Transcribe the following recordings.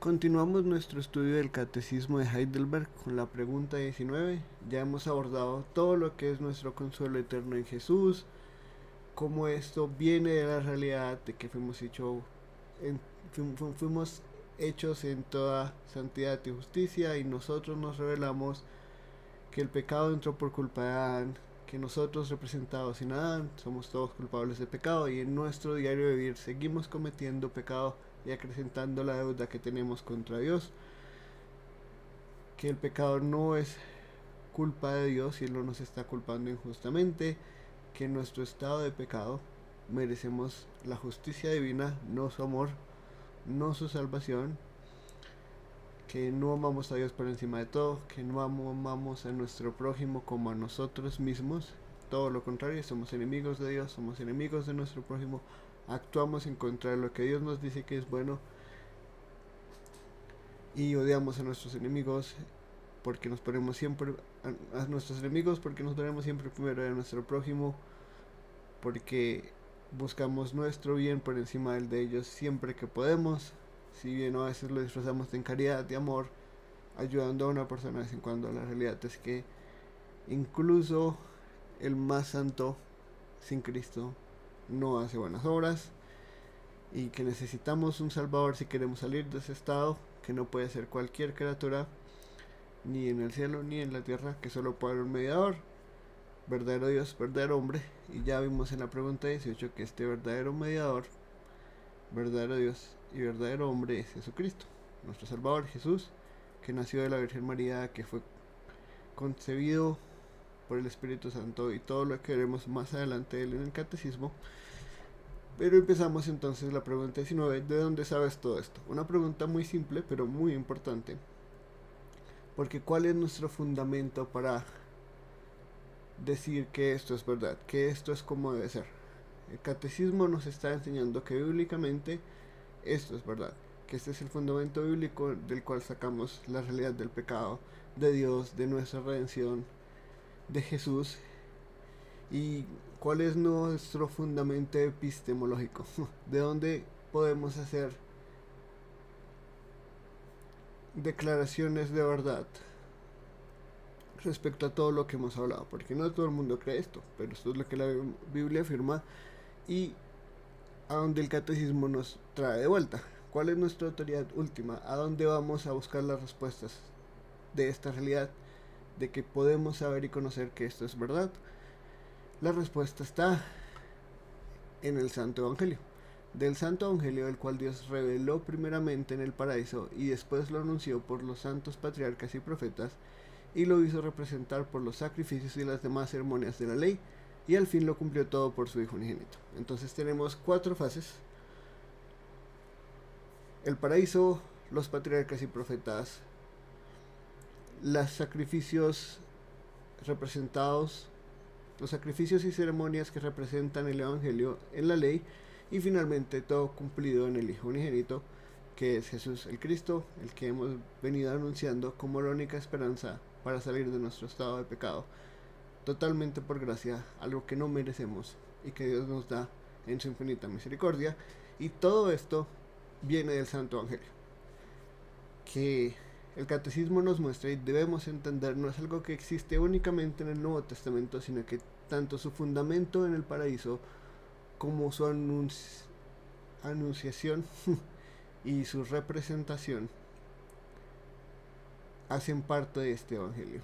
Continuamos nuestro estudio del Catecismo de Heidelberg con la pregunta 19. Ya hemos abordado todo lo que es nuestro consuelo eterno en Jesús, cómo esto viene de la realidad de que fuimos hechos en toda santidad y justicia, y nosotros nos revelamos que el pecado entró por culpa de Adán, que nosotros representados sin Adán somos todos culpables de pecado, y en nuestro diario vivir seguimos cometiendo pecado y acrecentando la deuda que tenemos contra Dios, que el pecado no es culpa de Dios y Él no nos está culpando injustamente, que en nuestro estado de pecado merecemos la justicia divina, no su amor, no su salvación, que no amamos a Dios por encima de todo, que no amamos a nuestro prójimo como a nosotros mismos, todo lo contrario, somos enemigos de Dios, somos enemigos de nuestro prójimo, actuamos en contra de lo que Dios nos dice que es bueno y odiamos a nuestros enemigos porque nos ponemos siempre a nuestros enemigos, porque nos ponemos siempre primero a nuestro prójimo, porque buscamos nuestro bien por encima del de ellos siempre que podemos, si bien a veces lo disfrazamos de caridad, de amor, ayudando a una persona de vez en cuando. La realidad es que incluso el más santo sin Cristo no hace buenas obras, y que necesitamos un Salvador si queremos salir de ese estado, que no puede ser cualquier criatura, ni en el cielo ni en la tierra, que solo puede haber un mediador, verdadero Dios, verdadero hombre. Y ya vimos en la pregunta 18 que este verdadero mediador, verdadero Dios y verdadero hombre es Jesucristo, nuestro Salvador Jesús, que nació de la Virgen María, que fue concebido por el Espíritu Santo, y todo lo que veremos más adelante de él en el Catecismo. Pero empezamos entonces la pregunta 19, ¿de dónde sabes todo esto? Una pregunta muy simple pero muy importante, porque ¿cuál es nuestro fundamento para decir que esto es verdad, que esto es como debe ser? El catecismo nos está enseñando que bíblicamente esto es verdad, que este es el fundamento bíblico del cual sacamos la realidad del pecado, de Dios, de nuestra redención, de Jesús. ¿Y cuál es nuestro fundamento epistemológico? ¿De dónde podemos hacer declaraciones de verdad respecto a todo lo que hemos hablado? Porque no todo el mundo cree esto, pero esto es lo que la Biblia afirma, y a donde el catecismo nos trae de vuelta. ¿Cuál es nuestra autoridad última? ¿A dónde vamos a buscar las respuestas de esta realidad, de que podemos saber y conocer que esto es verdad? La respuesta está en el Santo Evangelio. Del Santo Evangelio, del cual Dios reveló primeramente en el paraíso y después lo anunció por los santos patriarcas y profetas, y lo hizo representar por los sacrificios y las demás ceremonias de la ley, y al fin lo cumplió todo por su Hijo unigénito. Entonces tenemos 4 fases: el paraíso, los patriarcas y profetas, los sacrificios representados, los sacrificios y ceremonias que representan el Evangelio en la ley, y finalmente todo cumplido en el Hijo unigénito, que es Jesús el Cristo, el que hemos venido anunciando como la única esperanza para salir de nuestro estado de pecado, totalmente por gracia, algo que no merecemos y que Dios nos da en su infinita misericordia. Y todo esto viene del Santo Evangelio, que el catecismo nos muestra y debemos entender. No es algo que existe únicamente en el Nuevo Testamento, sino que tanto su fundamento en el paraíso como su anunciación y su representación hacen parte de este Evangelio.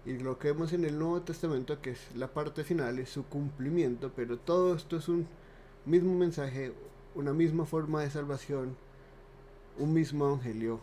Y lo que vemos en el Nuevo Testamento, que es la parte final, es su cumplimiento, pero todo esto es un mismo mensaje, una misma forma de salvación, un mismo Evangelio,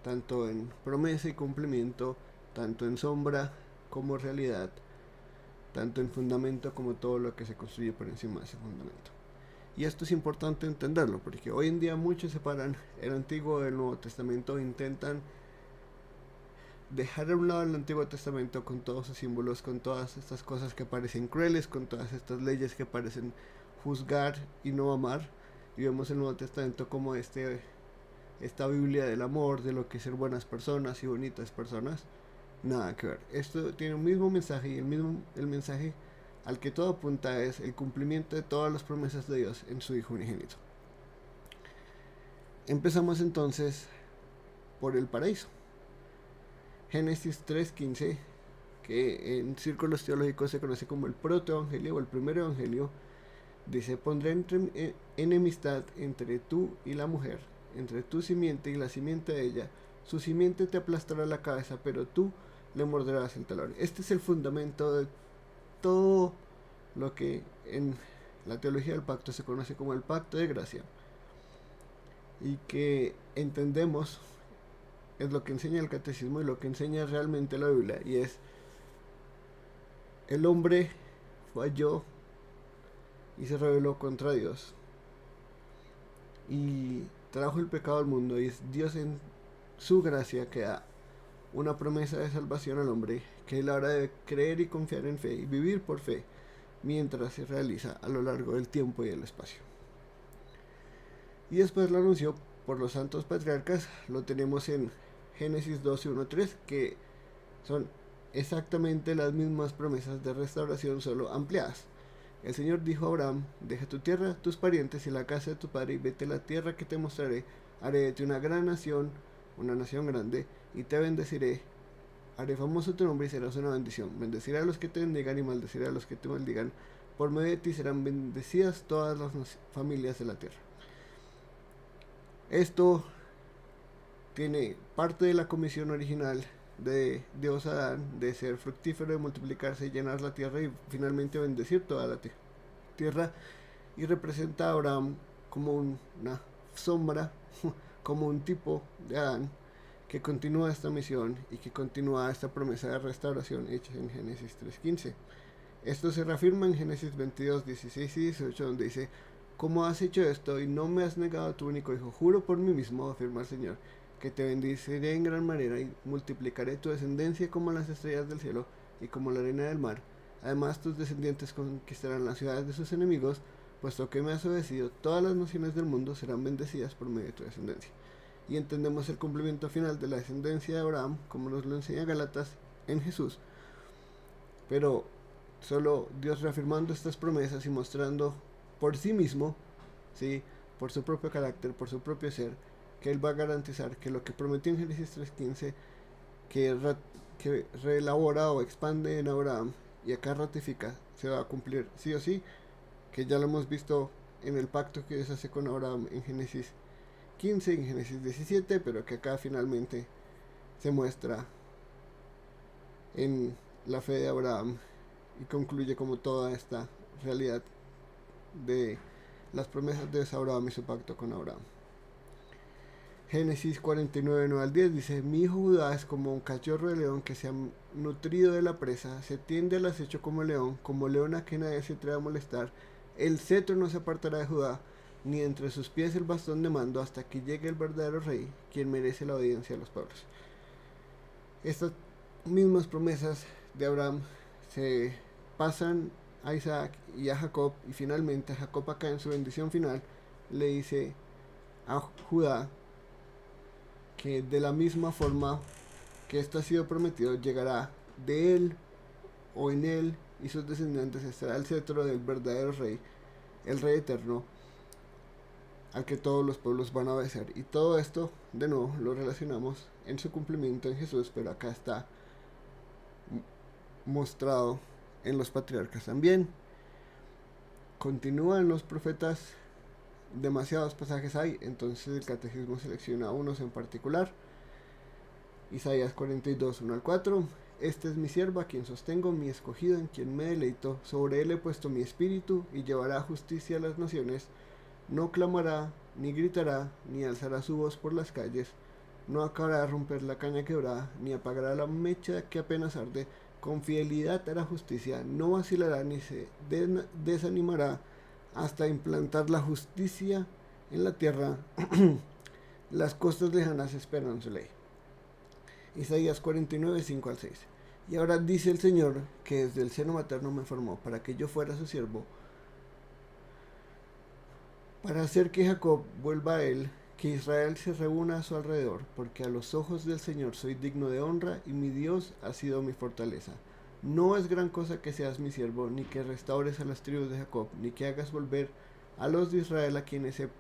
tanto en promesa y cumplimiento, tanto en sombra como realidad, tanto en fundamento como todo lo que se construye por encima de ese fundamento. Y esto es importante entenderlo, porque hoy en día muchos separan el Antiguo del Nuevo Testamento e intentan dejar a un lado el Antiguo Testamento con todos sus símbolos, con todas estas cosas que parecen crueles, con todas estas leyes que parecen juzgar y no amar, y vemos el Nuevo Testamento como esta Biblia del amor, de lo que es ser buenas personas y bonitas personas. Nada que ver. Esto tiene un mismo mensaje, y el mensaje al que todo apunta es el cumplimiento de todas las promesas de Dios en su Hijo unigénito. Empezamos entonces por el paraíso. Génesis 3:15, que en círculos teológicos se conoce como el protoevangelio o el primer evangelio, dice: pondré enemistad entre tú y la mujer, entre tu simiente y la simiente de ella. Su simiente te aplastará la cabeza, pero tú le morderás el talón. Este es el fundamento de todo lo que en la teología del pacto se conoce como el pacto de gracia, y que entendemos es lo que enseña el catecismo y lo que enseña realmente la Biblia, y es: el hombre falló y se rebeló contra Dios y trajo el pecado al mundo, y es Dios en su gracia que da una promesa de salvación al hombre, que él ahora debe creer y confiar en fe y vivir por fe mientras se realiza a lo largo del tiempo y del espacio. Y después lo anunció por los santos patriarcas. Lo tenemos en Génesis 12:1-3, que son exactamente las mismas promesas de restauración, solo ampliadas. El Señor dijo a Abraham: deja tu tierra, tus parientes y la casa de tu padre, y vete a la tierra que te mostraré. Haré de ti una gran nación, una nación grande, y te bendeciré. Haré famoso tu nombre y serás una bendición. Bendeciré a los que te bendigan y maldeciré a los que te maldigan. Por medio de ti serán bendecidas todas las familias de la tierra. Esto tiene parte de la comisión original de Dios a Adán, de ser fructífero, de multiplicarse y llenar la tierra y finalmente bendecir toda la tierra, y representa a Abraham como una sombra, como un tipo de Adán que continúa esta misión y que continúa esta promesa de restauración hecha en Génesis 3:15. Esto se reafirma en Génesis 22:16 y 18, donde dice: ¿cómo has hecho esto y no me has negado a tu único hijo? Juro por mí mismo, afirma el Señor, que te bendeciré en gran manera y multiplicaré tu descendencia como las estrellas del cielo y como la arena del mar. Además, tus descendientes conquistarán las ciudades de sus enemigos. Puesto que me has obedecido, todas las naciones del mundo serán bendecidas por medio de tu descendencia. Y entendemos el cumplimiento final de la descendencia de Abraham, como nos lo enseña Gálatas, en Jesús. Pero solo Dios reafirmando estas promesas y mostrando por sí mismo, ¿sí?, por su propio carácter, por su propio ser, que Él va a garantizar que lo que prometió en Génesis 3:15, que reelabora o expande en Abraham y acá ratifica, se va a cumplir sí o sí, que ya lo hemos visto en el pacto que Dios hace con Abraham en Génesis 15, en Génesis 17, pero que acá finalmente se muestra en la fe de Abraham y concluye como toda esta realidad de las promesas de Abraham y su pacto con Abraham. Génesis 49:9-10 dice: mi hijo Judá es como un cachorro de león que se ha nutrido de la presa, se tiende al acecho como león a que nadie se atreva a molestar. El cetro no se apartará de Judá, ni entre sus pies el bastón de mando, hasta que llegue el verdadero rey, quien merece la obediencia de los pueblos. Estas mismas promesas de Abraham se pasan a Isaac y a Jacob, y finalmente a Jacob, acá en su bendición final, le dice a Judá que de la misma forma que esto ha sido prometido, llegará de él o en él y sus descendientes estará el cetro del verdadero rey, el rey eterno, al que todos los pueblos van a obedecer. Y todo esto, de nuevo, lo relacionamos en su cumplimiento en Jesús, pero acá está mostrado en los patriarcas también. Continúan los profetas, demasiados pasajes hay, entonces el catecismo selecciona unos en particular. Isaías 42:1-4: este es mi siervo a quien sostengo, mi escogido en quien me deleito, sobre él he puesto mi espíritu, y llevará justicia a las naciones. No clamará, ni gritará, ni alzará su voz por las calles, no acabará de romper la caña quebrada, ni apagará la mecha que apenas arde. Con fidelidad hará justicia, no vacilará ni se desanimará hasta implantar la justicia en la tierra. Las costas lejanas esperan su ley. Isaías 49:5-6: y ahora dice el Señor, que desde el seno materno me formó para que yo fuera su siervo, para hacer que Jacob vuelva a él, que Israel se reúna a su alrededor, porque a los ojos del Señor soy digno de honra, y mi Dios ha sido mi fortaleza. No es gran cosa que seas mi siervo, ni que restaures a las tribus de Jacob, ni que hagas volver a los de Israel, a quienes he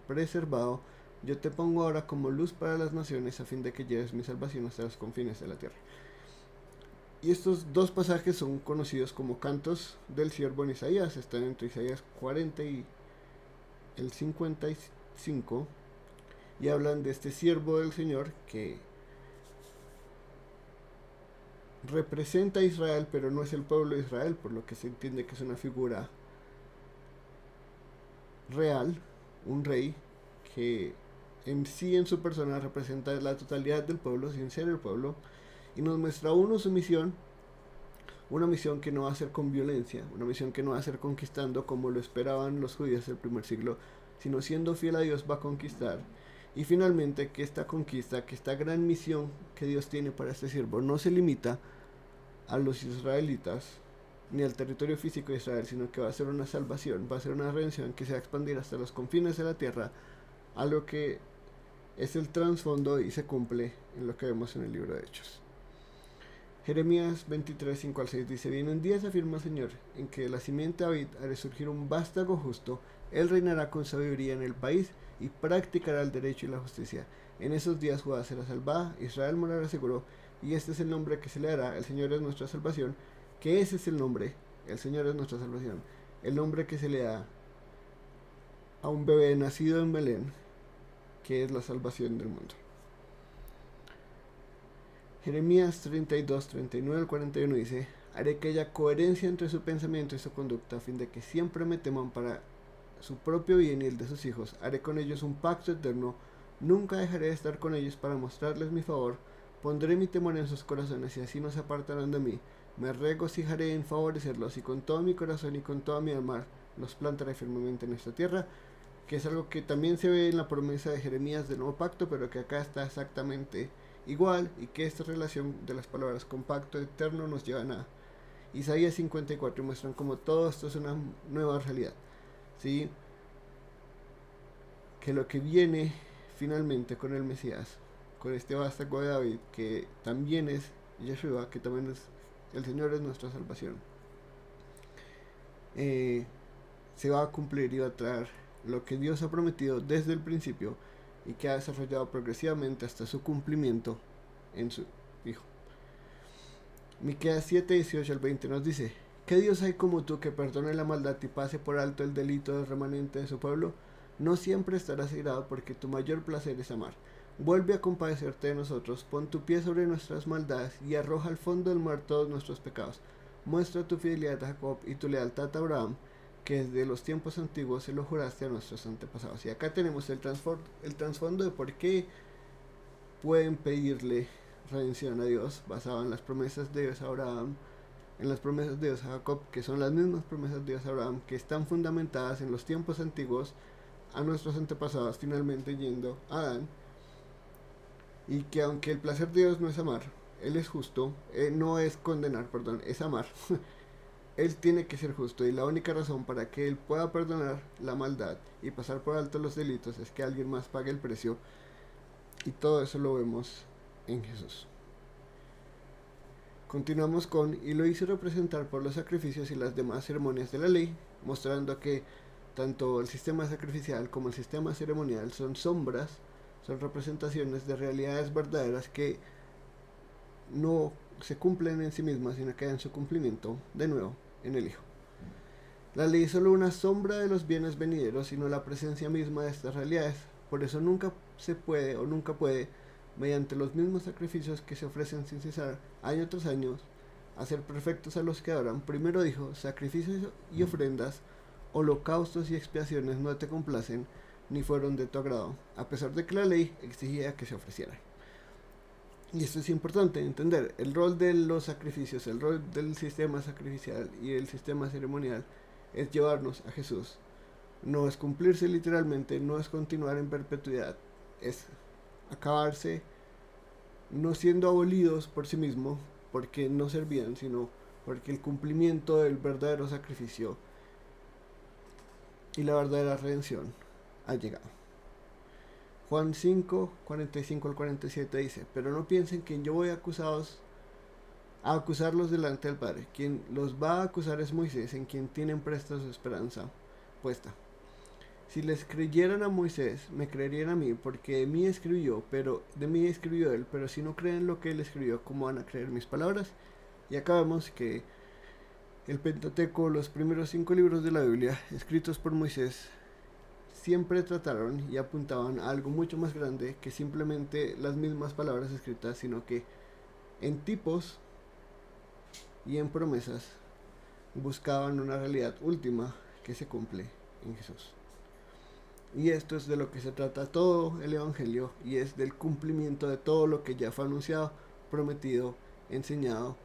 preservado, Yo te pongo ahora como luz para las naciones a fin de que lleves mi salvación hasta los confines de la tierra. Y estos dos pasajes son conocidos como cantos del siervo en Isaías. Están entre Isaías 40 y el 55. Y hablan de este siervo del Señor que representa a Israel, pero no es el pueblo de Israel, por lo que se entiende que es una figura real, un rey que en sí en su persona representa la totalidad del pueblo sin ser el pueblo, y nos muestra uno su misión, una misión que no va a ser con violencia, una misión que no va a ser conquistando como lo esperaban los judíos del primer siglo, sino siendo fiel a Dios va a conquistar. Y finalmente que esta conquista, que esta gran misión que Dios tiene para este siervo no se limita a los israelitas ni al territorio físico de Israel, sino que va a ser una salvación, va a ser una redención que se va a expandir hasta los confines de la tierra, a lo que es el trasfondo y se cumple en lo que vemos en el libro de Hechos. Jeremías 23, 5 al 6 dice: Vienen días, afirma el Señor, en que de la simiente de David haré surgir un vástago justo, él reinará con sabiduría en el país y practicará el derecho y la justicia. En esos días Judá será salvada, Israel morará seguro, y este es el nombre que se le dará: el Señor es nuestra salvación. Que ese es el nombre, el Señor es nuestra salvación, el nombre que se le da a un bebé nacido en Belén, que es la salvación del mundo. Jeremías 32, 39 al 41 dice: Haré que haya coherencia entre su pensamiento y su conducta, a fin de que siempre me teman para su propio bien y el de sus hijos. Haré con ellos un pacto eterno, nunca dejaré de estar con ellos para mostrarles mi favor. Pondré mi temor en sus corazones y así no se apartarán de mí. Me regocijaré en favorecerlos y con todo mi corazón y con toda mi alma los plantaré firmemente en esta tierra, que es algo que también se ve en la promesa de Jeremías del nuevo pacto, pero que acá está exactamente igual, y que esta relación de las palabras con pacto eterno nos llevan a Isaías 54 y muestran como todo esto es una nueva realidad, ¿sí? Que lo que viene finalmente con el Mesías, con este vástago de David, que también es Yeshua, que también es el Señor, es nuestra salvación, se va a cumplir y va a traer lo que Dios ha prometido desde el principio y que ha desarrollado progresivamente hasta su cumplimiento en su Hijo. Miqueas 7, 18 al 20 nos dice: ¿Qué Dios hay como tú que perdone la maldad y pase por alto el delito del remanente de su pueblo? No siempre estarás irado, porque tu mayor placer es amar. Vuelve a compadecerte de nosotros, pon tu pie sobre nuestras maldades y arroja al fondo del mar todos nuestros pecados. Muestra tu fidelidad a Jacob y tu lealtad a Abraham, que desde los tiempos antiguos se lo juraste a nuestros antepasados. Y acá tenemos el trasfondo de por qué pueden pedirle redención a Dios, basado en las promesas de Dios a Abraham, en las promesas de Dios a Jacob, que son las mismas promesas de Dios a Abraham, que están fundamentadas en los tiempos antiguos a nuestros antepasados, finalmente yendo a Adán, y que aunque el placer de Dios no es amar, Él es justo, no es condenar, perdón, es amar. Él tiene que ser justo, y la única razón para que Él pueda perdonar la maldad y pasar por alto los delitos es que alguien más pague el precio, y todo eso lo vemos en Jesús. Continuamos con: y lo hizo representar por los sacrificios y las demás ceremonias de la ley, mostrando que tanto el sistema sacrificial como el sistema ceremonial son sombras, son representaciones de realidades verdaderas que no se cumplen en sí mismas, sino que dan su cumplimiento de nuevo en el Hijo. La ley es solo una sombra de los bienes venideros, sino la presencia misma de estas realidades. Por eso nunca se puede o nunca puede, mediante los mismos sacrificios que se ofrecen sin cesar año tras año, hacer perfectos a los que adoran. Primero dijo: sacrificios y ofrendas, holocaustos y expiaciones no te complacen, ni fueron de tu agrado, a pesar de que la ley exigía que se ofrecieran. Y esto es importante entender: el rol de los sacrificios, el rol del sistema sacrificial y el sistema ceremonial es llevarnos a Jesús. No es cumplirse literalmente, no es continuar en perpetuidad, es acabarse, no siendo abolidos por sí mismo, porque no servían, sino porque el cumplimiento del verdadero sacrificio y la verdadera redención ha llegado. Juan 5, 45 al 47 dice: pero no piensen que yo voy a acusarlos delante del Padre. Quien los va a acusar es Moisés, en quien tienen presta su esperanza puesta. Si les creyeran a Moisés, me creerían a mí, porque de mí escribió, él, pero si no creen lo que él escribió, ¿cómo van a creer mis palabras? Y acá vemos que el Pentateuco, los primeros 5 libros de la Biblia, escritos por Moisés, siempre trataron y apuntaban a algo mucho más grande que simplemente las mismas palabras escritas, sino que en tipos y en promesas buscaban una realidad última que se cumple en Jesús. Y esto es de lo que se trata todo el Evangelio, y es del cumplimiento de todo lo que ya fue anunciado, prometido, enseñado,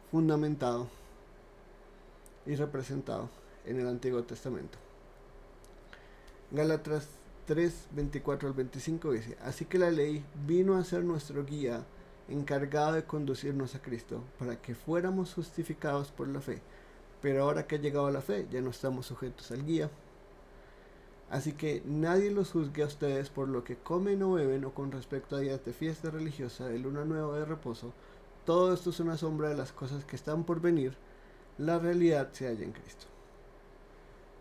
fundamentado y representado en el Antiguo Testamento. Gálatas 3, 24 al 25 dice: así que la ley vino a ser nuestro guía, encargado de conducirnos a Cristo, para que fuéramos justificados por la fe. Pero ahora que ha llegado la fe, ya no estamos sujetos al guía. Así que nadie los juzgue a ustedes por lo que comen o beben, o con respecto a días de fiesta religiosa, de luna nueva, de reposo. Todo esto es una sombra de las cosas que están por venir. La realidad se halla en Cristo.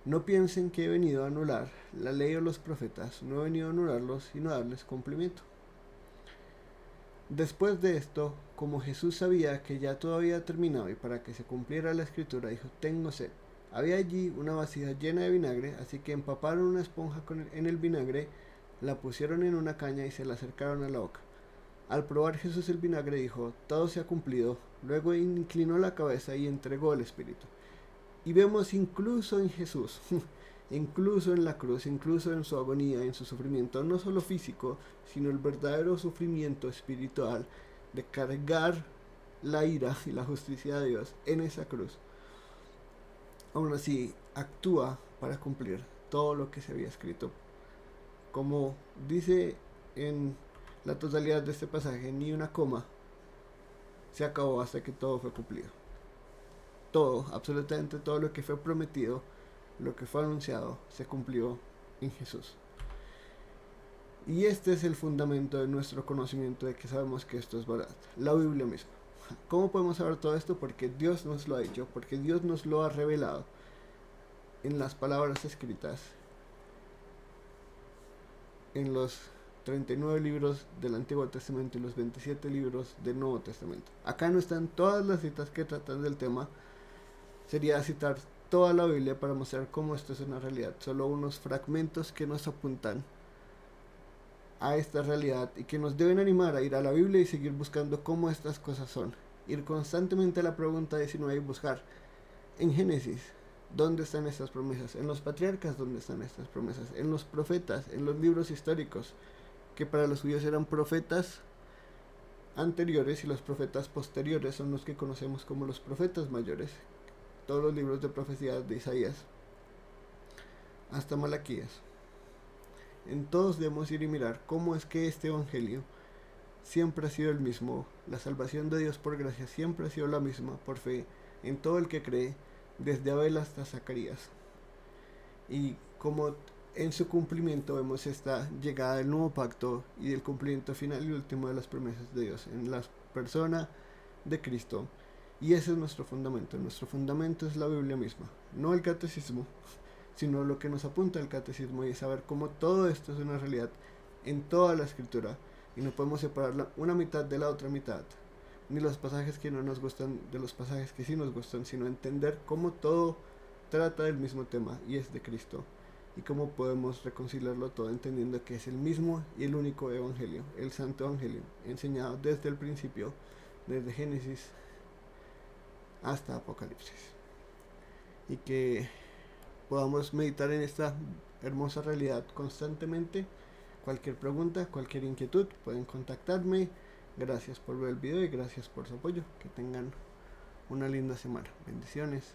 No piensen que he venido a anular la ley o los profetas. No he venido a anularlos, sino a darles cumplimiento. Después de esto, como Jesús sabía que ya todo había terminado y para que se cumpliera la escritura, dijo: tengo sed. Había allí una vasija llena de vinagre, así que empaparon una esponja en el vinagre, la pusieron en una caña y se la acercaron a la boca. Al probar Jesús el vinagre, dijo: todo se ha cumplido. Luego inclinó la cabeza y entregó el Espíritu. Y vemos incluso en Jesús, incluso en la cruz, incluso en su agonía, en su sufrimiento, no solo físico, sino el verdadero sufrimiento espiritual de cargar la ira y la justicia de Dios en esa cruz. Aún así, actúa para cumplir todo lo que se había escrito. Como dice en la totalidad de este pasaje, ni una coma se acabó hasta que todo fue cumplido. Todo, absolutamente todo lo que fue prometido, lo que fue anunciado, se cumplió en Jesús. Y este es el fundamento de nuestro conocimiento de que sabemos que esto es verdad, la Biblia misma. ¿Cómo podemos saber todo esto? Porque Dios nos lo ha dicho, porque Dios nos lo ha revelado en las palabras escritas en los 39 libros del Antiguo Testamento y los 27 libros del Nuevo Testamento. Acá no están todas las citas que tratan del tema. Sería citar toda la Biblia para mostrar cómo esto es una realidad. Solo unos fragmentos que nos apuntan a esta realidad y que nos deben animar a ir a la Biblia y seguir buscando cómo estas cosas son. Ir constantemente a la pregunta 19 y buscar en Génesis dónde están estas promesas, en los patriarcas dónde están estas promesas, en los profetas, en los libros históricos, que para los judíos eran profetas anteriores y los profetas posteriores son los que conocemos como los profetas mayores. Todos los libros de profecía de Isaías hasta Malaquías. En todos debemos ir y mirar cómo es que este evangelio siempre ha sido el mismo. La salvación de Dios por gracia siempre ha sido la misma, por fe, en todo el que cree, desde Abel hasta Zacarías. Y como en su cumplimiento vemos esta llegada del nuevo pacto y del cumplimiento final y último de las promesas de Dios en la persona de Cristo. Y ese es nuestro fundamento. Nuestro fundamento es la Biblia misma, no el catecismo, sino lo que nos apunta el catecismo, y es saber cómo todo esto es una realidad en toda la escritura, y no podemos separar una mitad de la otra mitad, ni los pasajes que no nos gustan de los pasajes que sí nos gustan, sino entender cómo todo trata del mismo tema y es de Cristo, y cómo podemos reconciliarlo todo entendiendo que es el mismo y el único evangelio, el santo evangelio, enseñado desde el principio, desde Génesis hasta Apocalipsis, y que podamos meditar en esta hermosa realidad constantemente. Cualquier pregunta, cualquier inquietud, pueden contactarme. Gracias por ver el video y gracias por su apoyo. Que tengan una linda semana. Bendiciones.